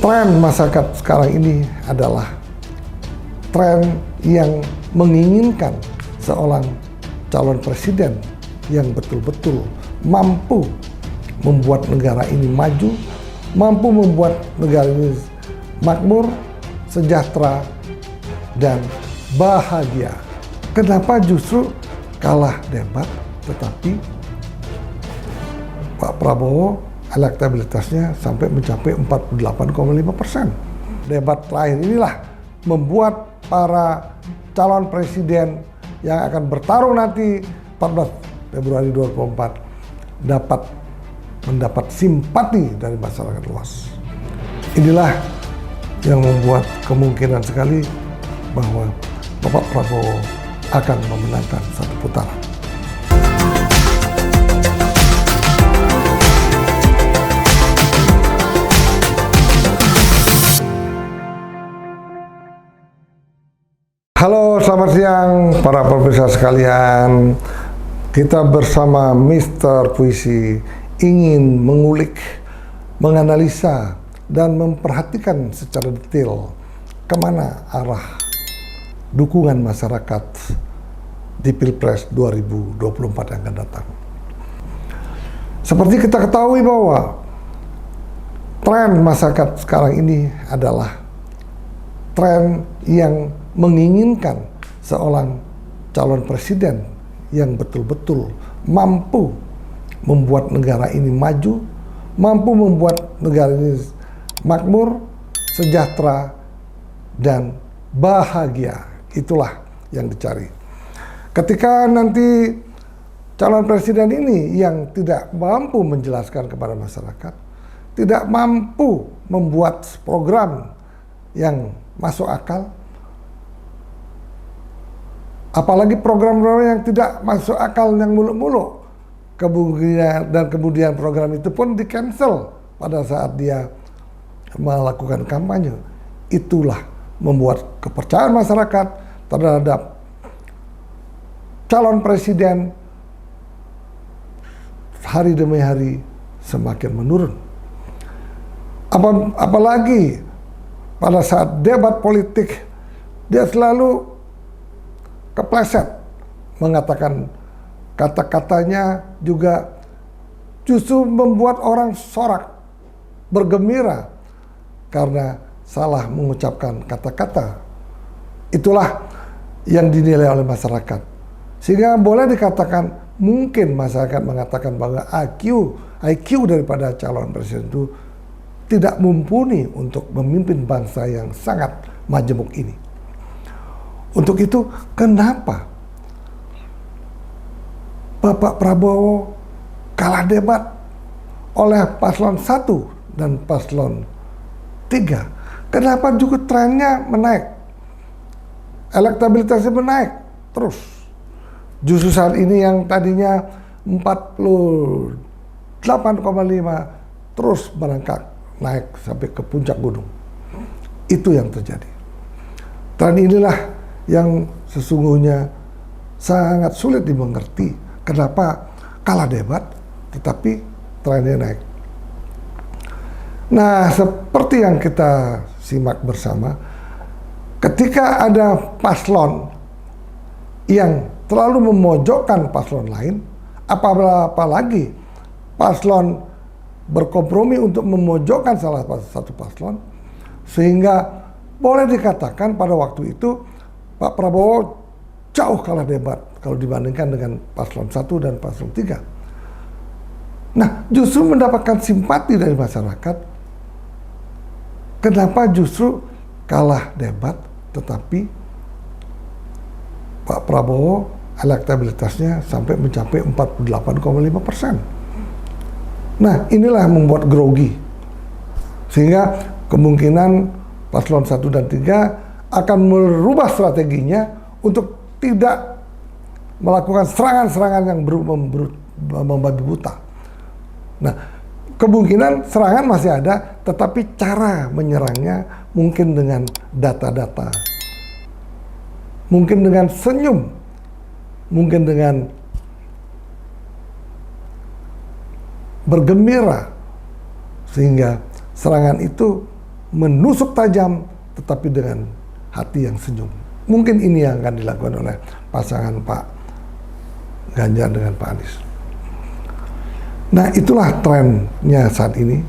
Tren masyarakat sekarang ini adalah tren yang menginginkan seorang calon presiden yang betul-betul mampu membuat negara ini maju, mampu membuat negara ini makmur, sejahtera, dan bahagia. Kenapa justru kalah debat, tetapi Pak Prabowo elektabilitasnya sampai mencapai 48,5%. Debat terakhir inilah membuat para calon presiden yang akan bertarung nanti 14 Februari 2024 dapat mendapat simpati dari masyarakat luas. Inilah yang membuat kemungkinan sekali bahwa Bapak Prabowo akan memenangkan satu putaran. Halo, selamat siang para pemirsa sekalian. Kita bersama Mr. Puisi ingin mengulik, menganalisa, dan memperhatikan secara detail kemana arah dukungan masyarakat di Pilpres 2024 yang akan datang. Seperti kita ketahui bahwa tren masyarakat sekarang ini adalah tren yang menginginkan seorang calon presiden yang betul-betul mampu membuat negara ini maju, mampu membuat negara ini makmur, sejahtera, dan bahagia. Itulah yang dicari. Ketika nanti calon presiden ini yang tidak mampu menjelaskan kepada masyarakat, tidak mampu membuat program yang masuk akal, apalagi program-program yang tidak masuk akal yang muluk-muluk, dan kemudian program itu pun di-cancel pada saat dia melakukan kampanye. Itulah membuat kepercayaan masyarakat terhadap calon presiden hari demi hari semakin menurun. Apalagi pada saat debat politik dia selalu kepleset mengatakan kata-katanya juga justru membuat orang sorak, bergembira karena salah mengucapkan kata-kata. Itulah yang dinilai oleh masyarakat. Sehingga boleh dikatakan mungkin masyarakat mengatakan bahwa IQ daripada calon presiden itu tidak mumpuni untuk memimpin bangsa yang sangat majemuk ini. Untuk itu, kenapa Bapak Prabowo kalah debat oleh paslon 1 dan paslon 3? Kenapa juga trennya menaik? Elektabilitasnya menaik terus. Justru saat ini yang tadinya 48,5 terus merangkak naik sampai ke puncak gunung. Itu yang terjadi. Tren inilah yang sesungguhnya sangat sulit dimengerti. Kenapa kalah debat tetapi trennya naik. Nah, seperti yang kita simak bersama, ketika ada paslon yang terlalu memojokkan paslon lain, apalagi paslon berkompromi untuk memojokkan salah satu paslon, sehingga boleh dikatakan pada waktu itu Pak Prabowo jauh kalah debat kalau dibandingkan dengan paslon 1 dan paslon 3. Nah, justru mendapatkan simpati dari masyarakat. Kenapa justru kalah debat, tetapi Pak Prabowo elektabilitasnya sampai mencapai 48,5%. Nah, inilah yang membuat grogi. Sehingga kemungkinan paslon 1 dan 3 akan merubah strateginya untuk tidak melakukan serangan-serangan yang membabi buta. Nah, kemungkinan serangan masih ada, tetapi cara menyerangnya mungkin dengan data-data, mungkin dengan senyum, mungkin dengan bergembira, sehingga serangan itu menusuk tajam tetapi dengan hati yang senyum. Mungkin ini yang akan dilakukan oleh pasangan Pak Ganjar dengan Pak Anies. Nah, itulah trennya saat ini.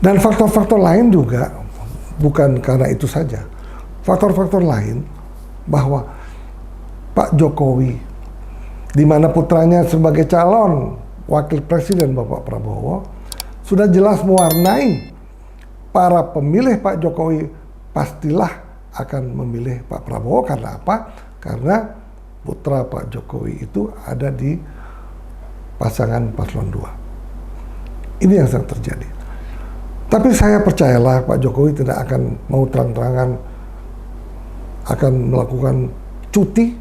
Dan faktor-faktor lain juga, bukan karena itu saja. Faktor-faktor lain bahwa Pak Jokowi, di mana putranya sebagai calon wakil presiden Bapak Prabowo, sudah jelas mewarnai para pemilih Pak Jokowi pastilah akan memilih Pak Prabowo. Karena apa? Karena putra Pak Jokowi itu ada di pasangan paslon 2. Ini yang sedang terjadi. Tapi saya percayalah Pak Jokowi tidak akan mau terang-terangan akan melakukan cuti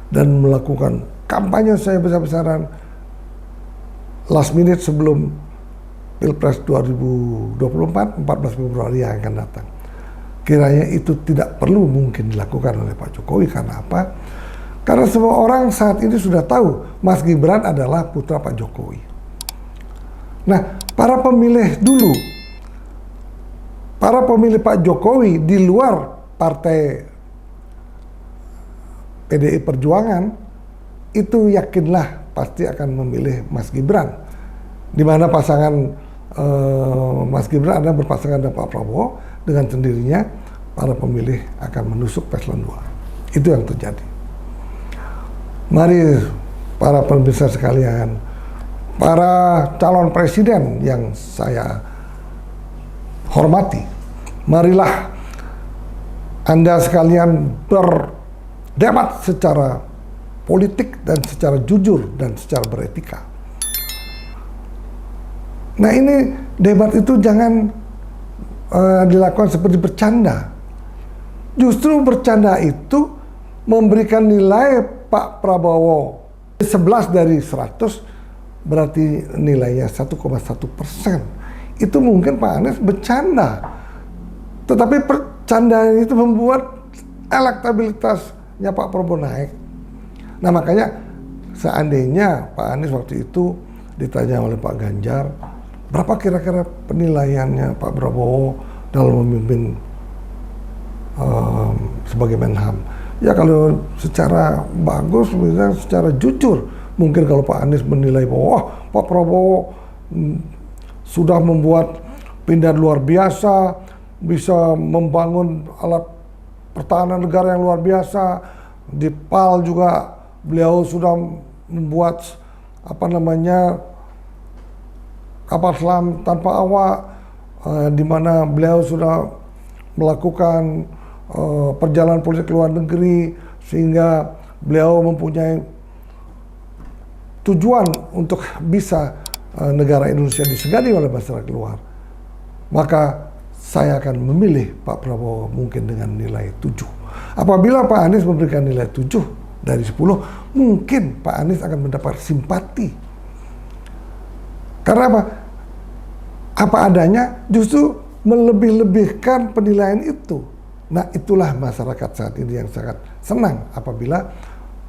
dan melakukan kampanye saya besar-besaran last minute sebelum Pilpres 2024, 14 Februari yang akan datang. Kiranya itu tidak perlu mungkin dilakukan oleh Pak Jokowi. Karena apa? Karena semua orang saat ini sudah tahu Mas Gibran adalah putra Pak Jokowi. Nah, para pemilih dulu, para pemilih Pak Jokowi di luar partai PDI Perjuangan itu yakinlah pasti akan memilih Mas Gibran, di mana pasangan Mas Gibran ada berpasangan dengan Pak Prabowo. Dengan sendirinya para pemilih akan menusuk paslon 2. Itu yang terjadi. Mari para pemirsa sekalian, para calon presiden yang saya hormati, marilah Anda sekalian berdebat secara politik dan secara jujur dan secara beretika. Nah, ini debat itu jangan dilakukan seperti bercanda. Justru bercanda itu memberikan nilai Pak Prabowo 11 dari 100, berarti nilainya 1,1%. Itu mungkin Pak Anies bercanda, tetapi bercanda itu membuat elektabilitasnya Pak Prabowo naik. Nah, makanya seandainya Pak Anies waktu itu ditanya oleh Pak Ganjar, berapa kira-kira penilaiannya Pak Prabowo dalam memimpin sebagai Menham? Ya, kalau secara bagus, misalnya secara jujur, mungkin kalau Pak Anies menilai bahwa Pak Prabowo sudah membuat pindad luar biasa, bisa membangun alat pertahanan negara yang luar biasa. Di PAL juga beliau sudah membuat kapal selam tanpa awak, di mana beliau sudah melakukan perjalanan politik luar negeri, sehingga beliau mempunyai tujuan untuk bisa negara Indonesia disegani oleh masyarakat luar. Maka saya akan memilih Pak Prabowo mungkin dengan nilai 7. Apabila Pak Anies memberikan nilai 7 dari 10, mungkin Pak Anies akan mendapat simpati. Karena apa? Apa adanya, justru melebih-lebihkan penilaian itu. Nah, itulah masyarakat saat ini yang sangat senang apabila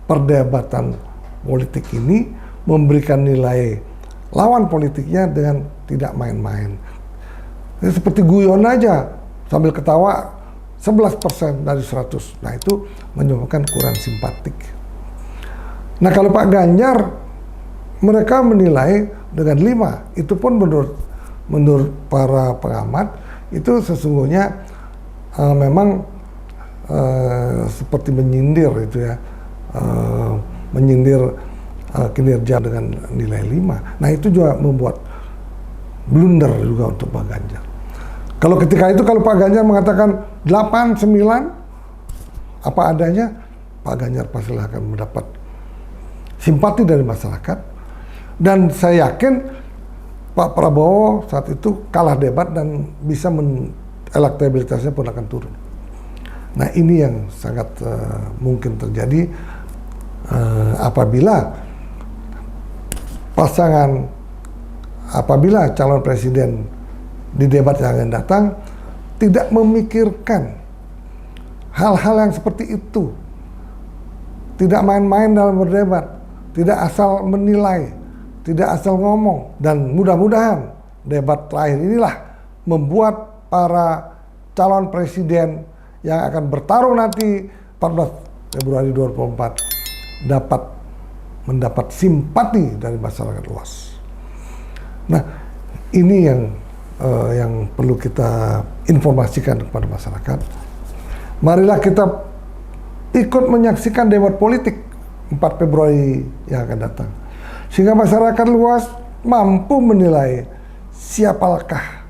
perdebatan politik ini memberikan nilai lawan politiknya dengan tidak main-main. Seperti guyon aja, sambil ketawa 11% dari 100. Nah, itu menyebabkan kurang simpatik. Nah, kalau Pak Ganjar, mereka menilai dengan 5. Itu pun menurut para pengamat, itu sesungguhnya memang seperti menyindir itu ya, menyindir kinerja dengan nilai 5. Nah, itu juga membuat blunder juga untuk Pak Ganjar. Kalau ketika itu, kalau Pak Ganjar mengatakan 8, 9 apa adanya, Pak Ganjar pasti akan mendapat simpati dari masyarakat. Dan saya yakin Pak Prabowo saat itu kalah debat dan bisa elektabilitasnya pun akan turun. Nah, ini yang sangat mungkin terjadi apabila calon presiden di debat yang akan datang tidak memikirkan hal-hal yang seperti itu, tidak main-main dalam berdebat, tidak asal menilai, tidak asal ngomong. Dan mudah-mudahan debat terakhir inilah membuat para calon presiden yang akan bertarung nanti 14 Februari 2024 dapat mendapat simpati dari masyarakat luas. Nah, ini yang perlu kita informasikan kepada masyarakat. Marilah kita ikut menyaksikan debat politik 4 Februari yang akan datang, sehingga masyarakat luas mampu menilai siapakah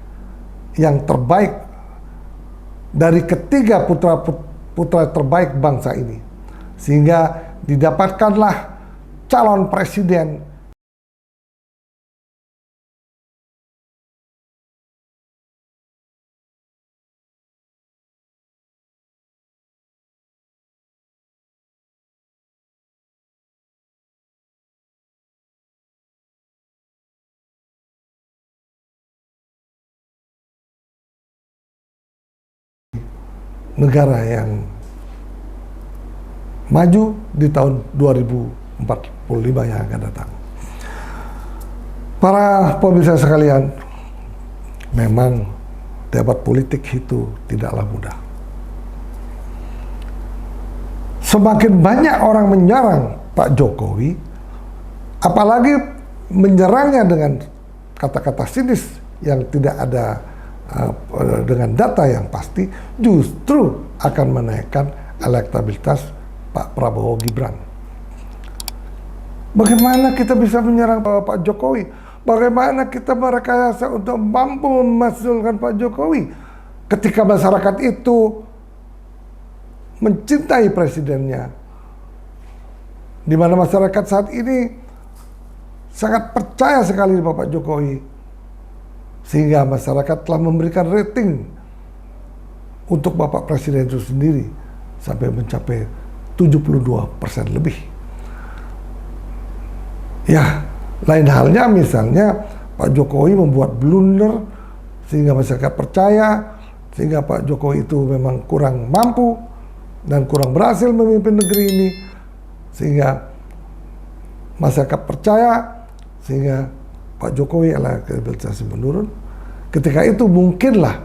yang terbaik dari ketiga putra terbaik bangsa ini, sehingga didapatkanlah calon presiden negara yang maju di tahun 2045 yang akan datang. Para pemirsa sekalian, memang debat politik itu tidaklah mudah. Semakin banyak orang menyerang Pak Jokowi, apalagi menyerangnya dengan kata-kata sinis yang tidak ada dengan data yang pasti, justru akan menaikkan elektabilitas Pak Prabowo Gibran. Bagaimana kita bisa menyerang Pak Jokowi? Bagaimana kita merekayasa untuk mampu memasukkan Pak Jokowi ketika masyarakat itu mencintai presidennya, di mana masyarakat saat ini sangat percaya sekali di Bapak Jokowi, sehingga masyarakat telah memberikan rating untuk Bapak Presiden itu sendiri sampai mencapai 72% lebih. Ya, lain halnya misalnya Pak Jokowi membuat blunder sehingga masyarakat percaya, sehingga Pak Jokowi itu memang kurang mampu dan kurang berhasil memimpin negeri ini, sehingga masyarakat percaya, sehingga Pak Jokowi elektabilitasnya menurun. Ketika itu mungkinlah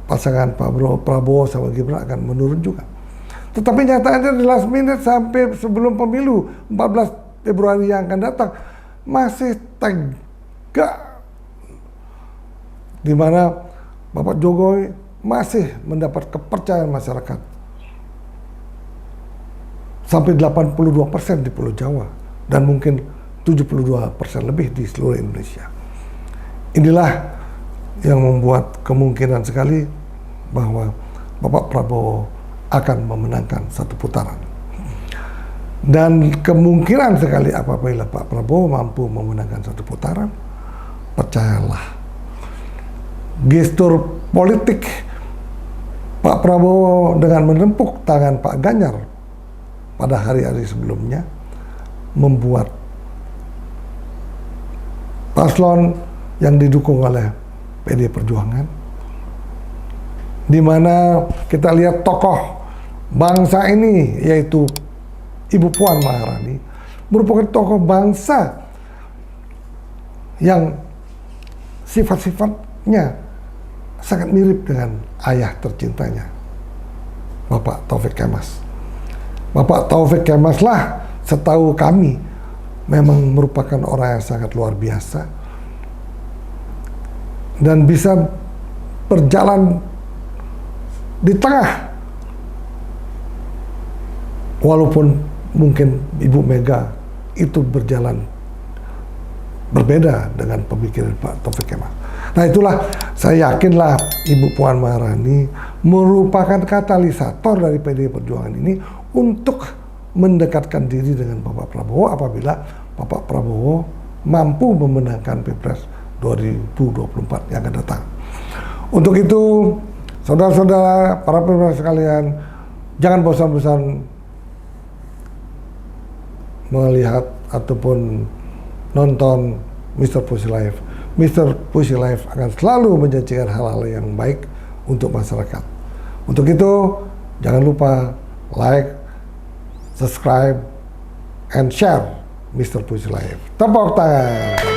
pasangan Pak Prabowo sama Gibran akan menurun juga. Tetapi nyatanya di last minute sampai sebelum pemilu 14 Februari yang akan datang masih tegak, di mana Bapak Jokowi masih mendapat kepercayaan masyarakat sampai 82% di Pulau Jawa dan mungkin 72% lebih di seluruh Indonesia. Inilah yang membuat kemungkinan sekali bahwa Bapak Prabowo akan memenangkan satu putaran. Dan kemungkinan sekali apabila Pak Prabowo mampu memenangkan satu putaran, percayalah, gestur politik Pak Prabowo dengan menempuk tangan Pak Ganjar pada hari-hari sebelumnya membuat paslon yang didukung oleh PD Perjuangan, di mana kita lihat tokoh bangsa ini yaitu Ibu Puan Maharani merupakan tokoh bangsa yang sifat-sifatnya sangat mirip dengan ayah tercintanya, Bapak Taufik Kemas. Bapak Taufik Kemas lah, setahu kami, memang merupakan orang yang sangat luar biasa dan bisa berjalan di tengah, walaupun mungkin Ibu Mega itu berjalan berbeda dengan pemikiran Pak Taufik Kemas. Nah itulah, saya yakinlah Ibu Puan Maharani merupakan katalisator dari PDI Perjuangan ini untuk mendekatkan diri dengan Bapak Prabowo apabila Bapak Prabowo mampu memenangkan Pilpres 2024 yang akan datang. Untuk itu, saudara-saudara, para pemirsa sekalian, jangan bosan-bosan melihat ataupun nonton Mr. Pussy Live. Mr. Pussy Live akan selalu menjanjikan hal-hal yang baik untuk masyarakat. Untuk itu, jangan lupa like, subscribe, and share Mr. Pussy Live. Tepuk tangan.